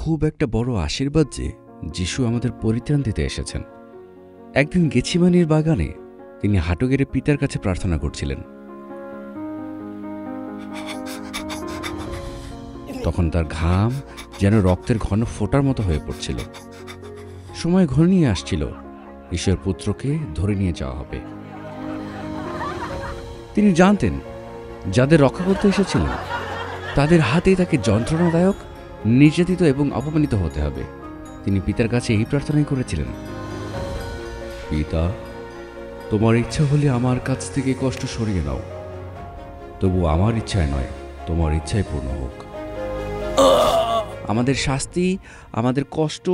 খুব একটা বড় আশীর্বাদ যে যিশু আমাদের পরিত্রাণ দিতে এসেছেন। একদিন গেছিমানির বাগানে তিনি হাঁটু গেড়ে পিতার কাছে প্রার্থনা করছিলেন। তখন তার ঘাম যেন রক্তের ঘন ফোঁটার মতো হয়ে পড়ছিল। সময় ঘনিয়ে আসছিল ঈশ্বর পুত্রকে ধরে নিয়ে যাওয়া হবে। তিনি জানতেন যাদের রক্ষা করতে এসেছিলেন তাদের হাতেই তাকে যন্ত্রণাদায়ক, নির্যাতিত এবং অপমানিত হতে হবে। তিনি পিতার কাছে এই প্রার্থনাই করেছিলেন, পিতা, তোমার ইচ্ছা হলে আমার কাছ থেকে কষ্ট সরিয়ে নাও, তবু আমার ইচ্ছায় নয়, তোমার ইচ্ছায় পূর্ণ হোক। আমাদের শাস্তি, আমাদের কষ্ট,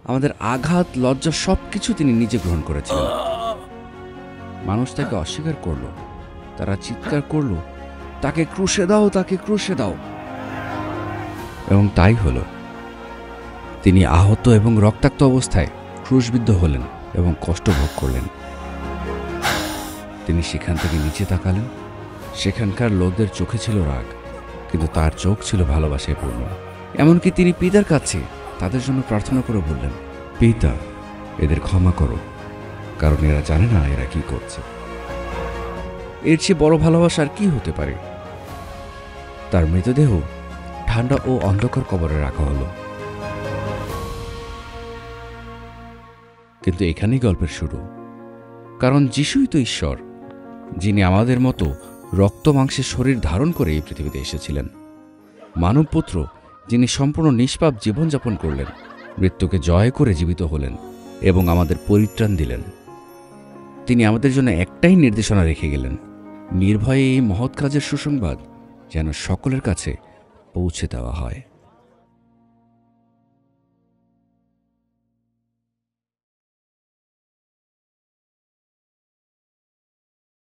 আমাদের আঘাত, লজ্জা সবকিছু তিনি নিজে গ্রহণ করেছিলেন। মানুষ তাকে অস্বীকার করল, তারা চিৎকার করল, তাকে ক্রুশে দাও, তাকে ক্রুশে দাও। এবং তাই হলো। তিনি আহত এবং রক্তাক্ত অবস্থায় ক্রুশবিদ্ধ হলেন এবং কষ্ট ভোগ করলেন। তিনি সেখান থেকে নিচে তাকালেন। সেখানকার লোকদের চোখে ছিল রাগ, কিন্তু তার চোখ ছিল ভালোবাসায় পূর্ণ। এমনকি তিনি পিতার কাছে তাদের জন্য প্রার্থনা করে বললেন, পিতা, এদের ক্ষমা করো, কারণ এরা জানে না এরা কি করছে। এর চেয়ে বড় ভালোবাসা আর কি হতে পারে? তার মৃতদেহ ঠান্ডা ও অন্ধকার কবরে রাখা হলো। কিন্তু এখানেই গল্পের শুরু, কারণ যিশুই তো ঈশ্বর, যিনি আমাদের মতো রক্ত মাংসের শরীর ধারণ করে এই পৃথিবীতে এসেছিলেন। মানবপুত্র, যিনি সম্পূর্ণ নিষ্পাপ জীবনযাপন করলেন, মৃত্যুকে জয় করে জীবিত হলেন এবং আমাদের পরিত্রাণ দিলেন। তিনি আমাদের জন্য একটাই নির্দেশনা রেখে গেলেন, নির্ভয়ে এই মহৎ কাজের সুসংবাদ যেন সকলের কাছে পৌঁছে দেওয়া হয়।